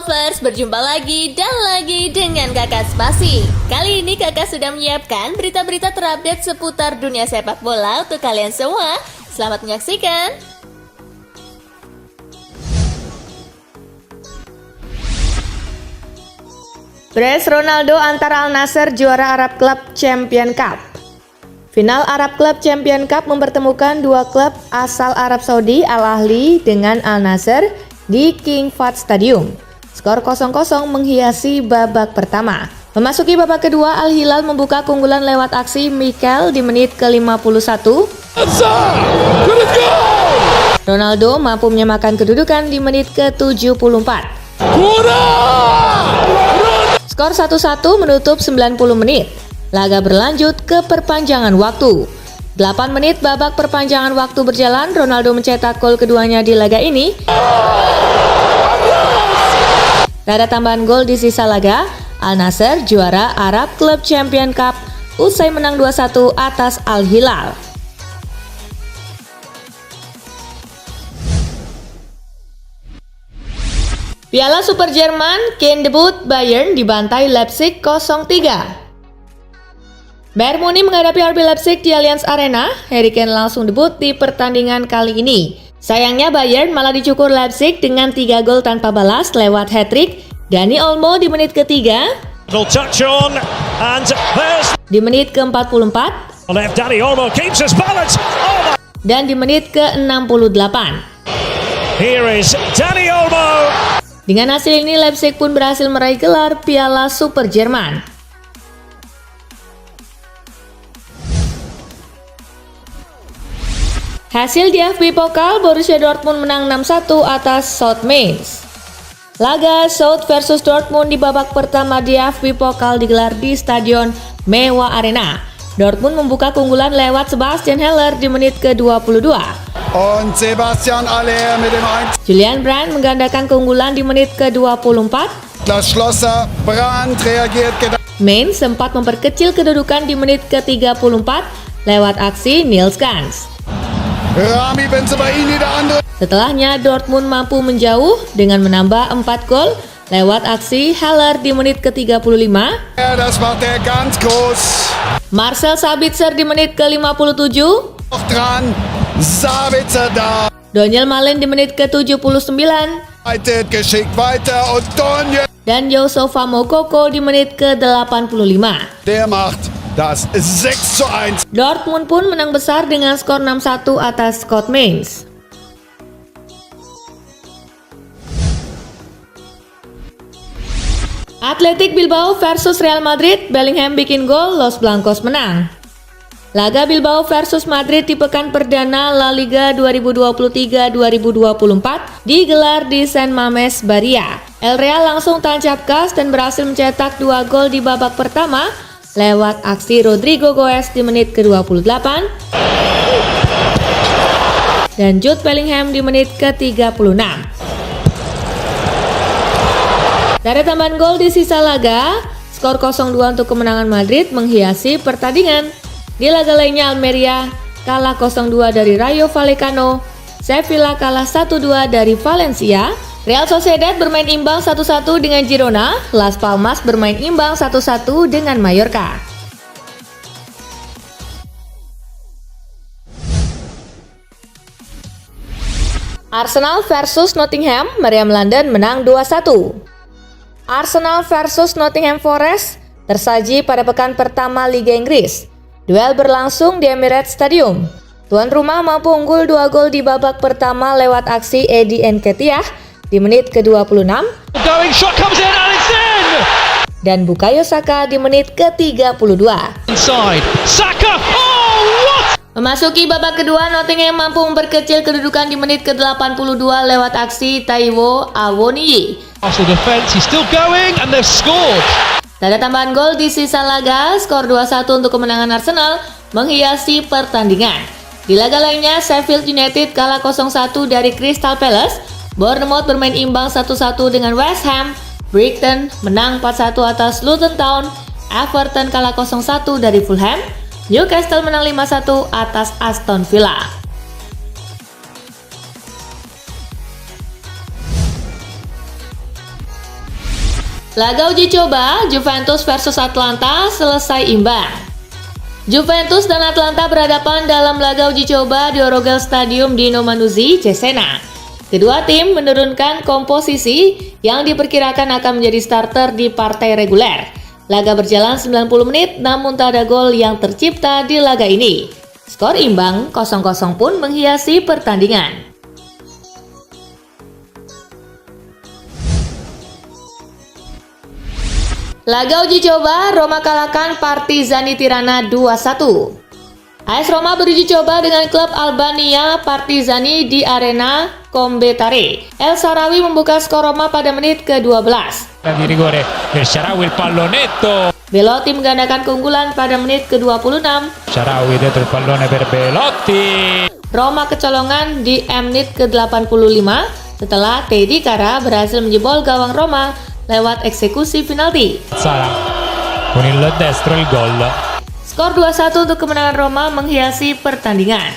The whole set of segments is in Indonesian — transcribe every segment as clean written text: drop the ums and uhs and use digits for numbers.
Lovers, berjumpa lagi dan lagi dengan Kakak Spasi. Kali ini Kakak sudah menyiapkan berita-berita terupdate seputar dunia sepak bola untuk kalian semua. Selamat menyaksikan. Brace Ronaldo antara Al Nassr juara Arab Club Champion Cup. Final Arab Club Champion Cup mempertemukan dua klub asal Arab Saudi, Al Ahly dengan Al Nassr di King Fahd Stadium. Skor 0-0 menghiasi babak pertama. Memasuki babak kedua, Al Hilal membuka keunggulan lewat aksi Mikel di menit ke-51. Ronaldo mampu menyamakan kedudukan di menit ke-74. Skor 1-1 menutup 90 menit. Laga berlanjut ke perpanjangan waktu. 8 menit babak perpanjangan waktu berjalan, Ronaldo mencetak gol keduanya di laga ini. Tak ada tambahan gol di sisa laga, Al Nassr juara Arab Club Champion Cup usai menang 2-1 atas Al Hilal. Piala Super Jerman, Kane debut, Bayern dibantai Leipzig 0-3. Bayern Munich menghadapi RB Leipzig di Allianz Arena. Harry Kane langsung debut di pertandingan kali ini. Sayangnya Bayern malah dicukur Leipzig dengan 3 gol tanpa balas lewat hat-trick Dani Olmo di menit ketiga, di menit ke-44, dan di menit ke-68. Dengan hasil ini Leipzig pun berhasil meraih gelar Piala Super Jerman. Hasil di DFB Pokal, Borussia Dortmund menang 6-1 atas South Mainz. Laga South versus Dortmund di babak pertama di DFB Pokal digelar di Stadion Mewa Arena. Dortmund membuka keunggulan lewat Sebastian Haller di menit ke-22. Julian Brandt menggandakan keunggulan di menit ke-24. Mainz sempat memperkecil kedudukan di menit ke-34 lewat aksi Niels Gans. Setelahnya Dortmund mampu menjauh dengan menambah 4 gol lewat aksi Haller di menit ke-35. Marcel Sabitzer di menit ke-57. Daniel Malen di menit ke-79. Dan Youssoufa Moukoko di menit ke-85. Das 6-1. Dortmund pun menang besar dengan skor 6-1 atas South Mainz. Athletic Bilbao versus Real Madrid, Bellingham bikin gol, Los Blancos menang. Laga Bilbao versus Madrid di pekan perdana La Liga 2023-2024 digelar di San Mamés, Baria. El Real langsung tancap gas dan berhasil mencetak 2 gol di babak pertama lewat aksi Rodrigo Goes di menit ke-28 dan Jude Bellingham di menit ke-36. Dari tambahan gol di sisa laga, skor 0-2 untuk kemenangan Madrid menghiasi pertandingan. Di laga lainnya Almeria kalah 0-2 dari Rayo Vallecano, Sevilla kalah 1-2 dari Valencia, Real Sociedad bermain imbang 1-1 dengan Girona, Las Palmas bermain imbang 1-1 dengan Mallorca. Arsenal versus Nottingham, Meriam London menang 2-1. Arsenal versus Nottingham Forest tersaji pada pekan pertama Liga Inggris. Duel berlangsung di Emirates Stadium. Tuan rumah mampu unggul 2 gol di babak pertama lewat aksi Eddie Nketiah di menit ke-26 dan Bukayo Saka di menit ke-32. Memasuki babak kedua, Nottingham mampu memperkecil kedudukan di menit ke-82 lewat aksi Taiwo Awoniyi. Tak ada tambahan gol di sisa laga, skor 2-1 untuk kemenangan Arsenal menghiasi pertandingan. Di laga lainnya, Sheffield United kalah 0-1 dari Crystal Palace, Bournemouth bermain imbang 1-1 dengan West Ham, Brighton menang 4-1 atas Luton Town, Everton kalah 0-1 dari Fulham, Newcastle menang 5-1 atas Aston Villa. Laga uji coba Juventus versus Atalanta selesai imbang. Juventus dan Atalanta berhadapan dalam laga uji coba di Orogel Stadium di Manuzzi, Cesena. Kedua tim menurunkan komposisi yang diperkirakan akan menjadi starter di partai reguler. Laga berjalan 90 menit namun tak ada gol yang tercipta di laga ini. Skor imbang 0-0 pun menghiasi pertandingan. Laga uji coba, Roma kalahkan Partizani Tirana 2-1. AS Roma beruji coba dengan klub Albania Partizani di Arena Kombetare. El Shaarawy membuka skor Roma pada menit ke-12. Di rigore El Shaarawy, il pallonetto. Belotti menggandakan keunggulan pada menit ke-26. Shaarawy dentro il pallone per Belotti. Roma kecolongan di menit ke-85 setelah Teddy Kara berhasil menjebol gawang Roma lewat eksekusi penalti. Sara con il destro il gol. Skor 2-1 untuk kemenangan Roma menghiasi pertandingan.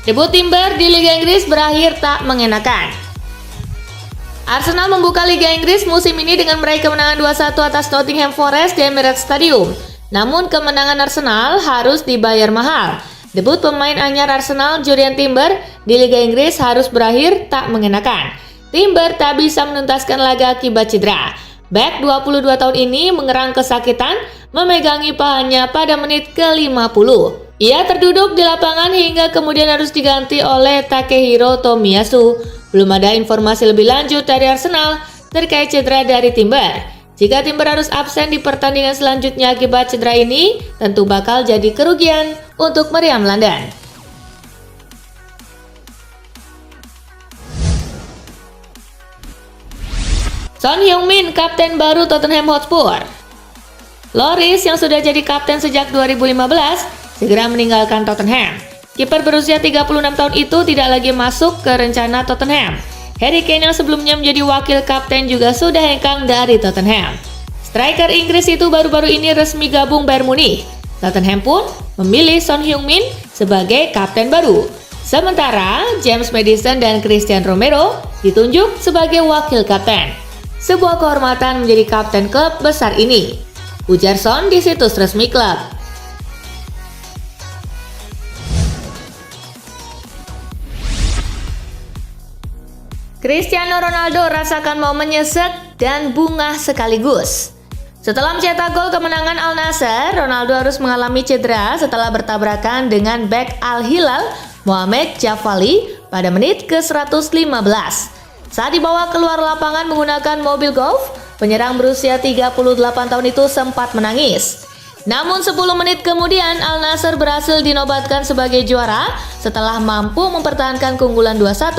Debut Timber di Liga Inggris berakhir tak mengenakan. Arsenal membuka Liga Inggris musim ini dengan meraih kemenangan 2-1 atas Nottingham Forest di Emirates Stadium. Namun kemenangan Arsenal harus dibayar mahal. Debut pemain anyar Arsenal, Jurrien Timber, di Liga Inggris harus berakhir tak mengenakan. Timber tak bisa menuntaskan laga akibat cedera. Bek 22 tahun ini mengerang kesakitan, memegangi pahanya pada menit ke-50. Ia terduduk di lapangan hingga kemudian harus diganti oleh Takehiro Tomiyasu. Belum ada informasi lebih lanjut dari Arsenal terkait cedera dari Timber. Jika Timber harus absen di pertandingan selanjutnya akibat cedera ini, tentu bakal jadi kerugian untuk meriam London. Son Heung-min, kapten baru Tottenham Hotspur. Lloris yang sudah jadi kapten sejak 2015 segera meninggalkan Tottenham. Kiper berusia 36 tahun itu tidak lagi masuk ke rencana Tottenham. Harry Kane yang sebelumnya menjadi wakil kapten juga sudah hengkang dari Tottenham. Striker Inggris itu baru-baru ini resmi gabung Bayern Munich. Tottenham pun memilih Son Heung-min sebagai kapten baru. Sementara James Maddison dan Christian Romero ditunjuk sebagai wakil kapten. Sebuah kehormatan menjadi kapten klub besar ini, ujar Son di situs resmi klub. Cristiano Ronaldo rasakan momen nyesek dan bungah sekaligus. Setelah mencetak gol kemenangan Al Nassr, Ronaldo harus mengalami cedera setelah bertabrakan dengan bek Al Hilal, Mohamed Jafali, pada menit ke-115. Saat dibawa keluar lapangan menggunakan mobil golf, penyerang berusia 38 tahun itu sempat menangis. Namun 10 menit kemudian Al Nassr berhasil dinobatkan sebagai juara setelah mampu mempertahankan keunggulan 2-1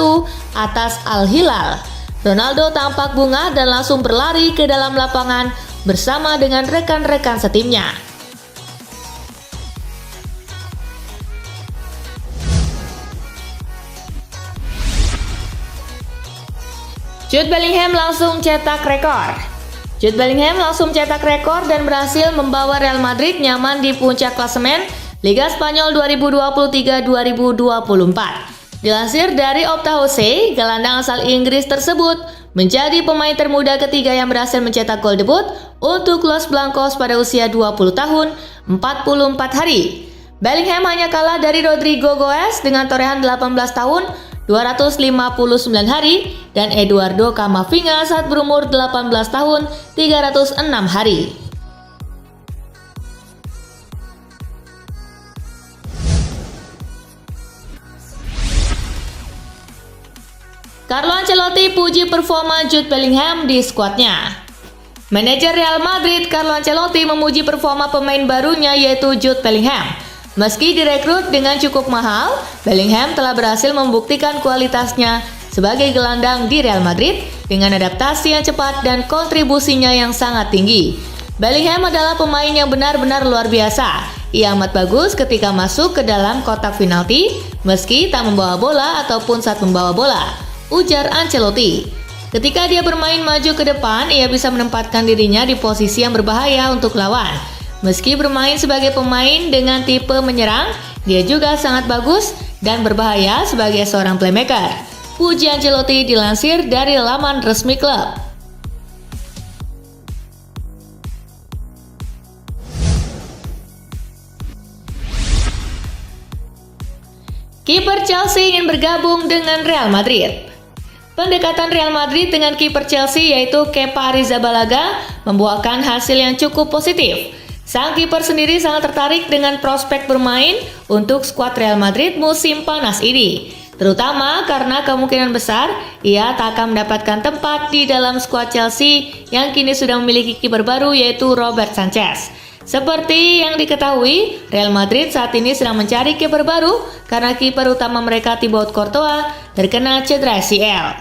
atas Al Hilal. Ronaldo tampak bungah dan langsung berlari ke dalam lapangan bersama dengan rekan-rekan setimnya. Jude Bellingham langsung cetak rekor. Jude Bellingham langsung cetak rekor dan berhasil membawa Real Madrid nyaman di puncak klasemen Liga Spanyol 2023-2024. Dilansir dari Opta Jose, gelandang asal Inggris tersebut menjadi pemain termuda ketiga yang berhasil mencetak gol debut untuk Los Blancos pada usia 20 tahun 44 hari. Bellingham hanya kalah dari Rodrigo Goes dengan torehan 18 tahun 259 hari dan Eduardo Camavinga saat berumur 18 tahun 306 hari. Carlo Ancelotti puji performa Jude Bellingham di skuadnya. Manajer Real Madrid Carlo Ancelotti memuji performa pemain barunya yaitu Jude Bellingham. Meski direkrut dengan cukup mahal, Bellingham telah berhasil membuktikan kualitasnya sebagai gelandang di Real Madrid dengan adaptasi yang cepat dan kontribusinya yang sangat tinggi. Bellingham adalah pemain yang benar-benar luar biasa. Ia amat bagus ketika masuk ke dalam kotak penalti, meski tak membawa bola ataupun saat membawa bola, ujar Ancelotti. Ketika dia bermain maju ke depan, ia bisa menempatkan dirinya di posisi yang berbahaya untuk lawan. Meski bermain sebagai pemain dengan tipe menyerang, dia juga sangat bagus dan berbahaya sebagai seorang playmaker. Puji Ancelotti dilansir dari laman resmi klub. Kiper Chelsea ingin bergabung dengan Real Madrid. Pendekatan Real Madrid dengan kiper Chelsea yaitu Kepa Arrizabalaga membuahkan hasil yang cukup positif. Sang kiper sendiri sangat tertarik dengan prospek bermain untuk skuad Real Madrid musim panas ini, terutama karena kemungkinan besar ia tak akan mendapatkan tempat di dalam skuad Chelsea yang kini sudah memiliki kiper baru yaitu Robert Sanchez. Seperti yang diketahui, Real Madrid saat ini sedang mencari kiper baru karena kiper utama mereka Thibaut Courtois terkena cedera ACL.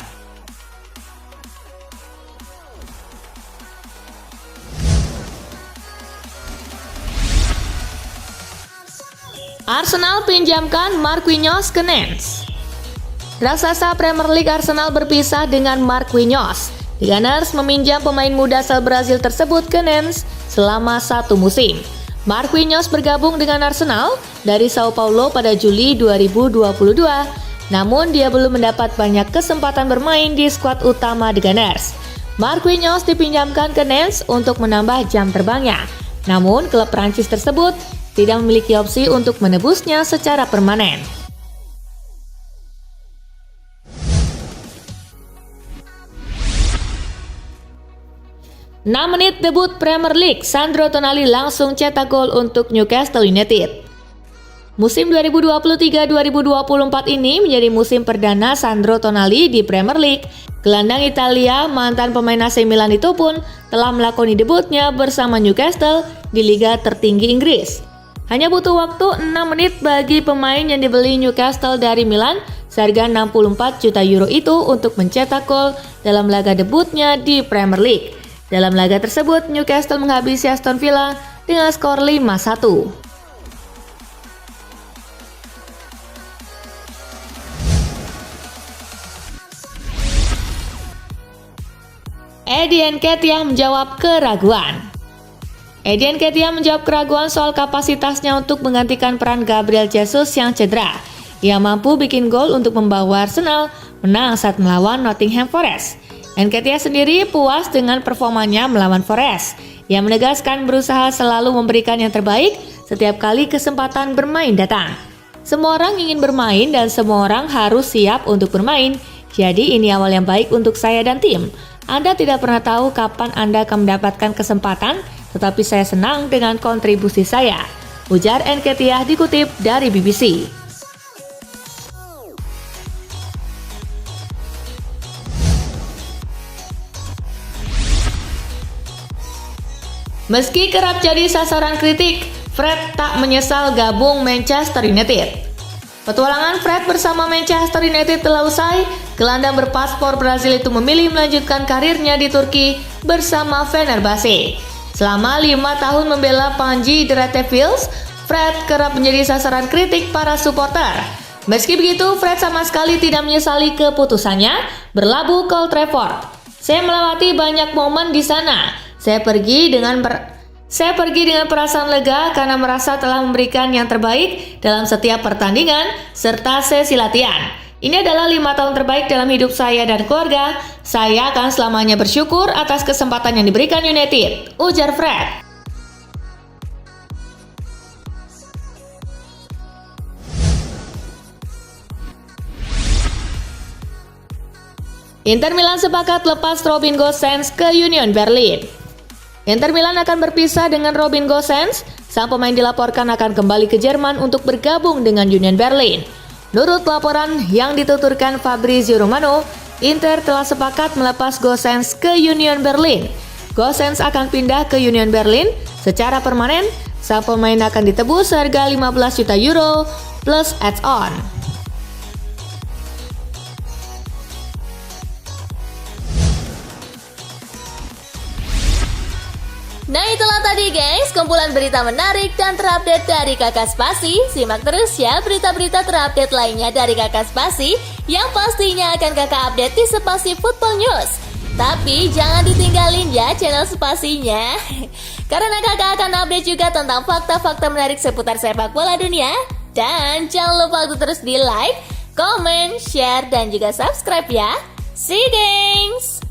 Arsenal pinjamkan Marquinhos ke Nantes. Raksasa Premier League Arsenal berpisah dengan Marquinhos. The Gunners meminjam pemain muda asal Brazil tersebut ke Nantes selama 1 musim. Marquinhos bergabung dengan Arsenal dari Sao Paulo pada Juli 2022, namun dia belum mendapat banyak kesempatan bermain di skuad utama The Gunners. Marquinhos dipinjamkan ke Nantes untuk menambah jam terbangnya, namun klub Prancis tersebut tidak memiliki opsi untuk menebusnya secara permanen. Enam menit debut Premier League, Sandro Tonali langsung cetak gol untuk Newcastle United. Musim 2023-2024 ini menjadi musim perdana Sandro Tonali di Premier League. Gelandang Italia, mantan pemain AC Milan itu pun telah melakoni debutnya bersama Newcastle di liga tertinggi Inggris. Hanya butuh waktu 6 menit bagi pemain yang dibeli Newcastle dari Milan seharga 64 juta euro itu untuk mencetak gol dalam laga debutnya di Premier League. Dalam laga tersebut, Newcastle menghabisi Aston Villa dengan skor 5-1. Eddie Nketiah menjawab keraguan. Eddie Nketiah menjawab keraguan soal kapasitasnya untuk menggantikan peran Gabriel Jesus yang cedera. Ia mampu bikin gol untuk membawa Arsenal menang saat melawan Nottingham Forest. Nketiah sendiri puas dengan performanya melawan Forest. Ia menegaskan berusaha selalu memberikan yang terbaik setiap kali kesempatan bermain datang. Semua orang ingin bermain dan semua orang harus siap untuk bermain. Jadi ini awal yang baik untuk saya dan tim. Anda tidak pernah tahu kapan Anda akan mendapatkan kesempatan, tetapi saya senang dengan kontribusi saya, ujar Nketiah dikutip dari BBC. Meski kerap jadi sasaran kritik, Fred tak menyesal gabung Manchester United. Petualangan Fred bersama Manchester United telah usai. Gelandang berpaspor Brazil itu memilih melanjutkan karirnya di Turki bersama Fenerbahce. Selama 5 tahun membela Panji Dratevils, Fred kerap menjadi sasaran kritik para supporter. Meski begitu, Fred sama sekali tidak menyesali keputusannya berlabuh ke Old Trafford. Saya melewati banyak momen di sana. Saya pergi dengan perasaan lega karena merasa telah memberikan yang terbaik dalam setiap pertandingan serta sesi latihan. Ini adalah 5 tahun terbaik dalam hidup saya dan keluarga. Saya akan selamanya bersyukur atas kesempatan yang diberikan United, ujar Fred. Inter Milan sepakat lepas Robin Gosens ke Union Berlin. Inter Milan akan berpisah dengan Robin Gosens. Sang pemain dilaporkan akan kembali ke Jerman untuk bergabung dengan Union Berlin. Menurut laporan yang dituturkan Fabrizio Romano, Inter telah sepakat melepas Gosens ke Union Berlin. Gosens akan pindah ke Union Berlin secara permanen. Sang pemain akan ditebus harga 15 juta euro plus add-on. Nah itulah tadi guys, kumpulan berita menarik dan terupdate dari Kakak Spasi. Simak terus ya berita-berita terupdate lainnya dari Kakak Spasi yang pastinya akan Kakak update di Spasi Football News. Tapi jangan ditinggalin ya channel Spasinya, karena Kakak akan update juga tentang fakta-fakta menarik seputar sepak bola dunia. Dan jangan lupa untuk terus di like, comment, share, dan juga subscribe ya. See you gengs!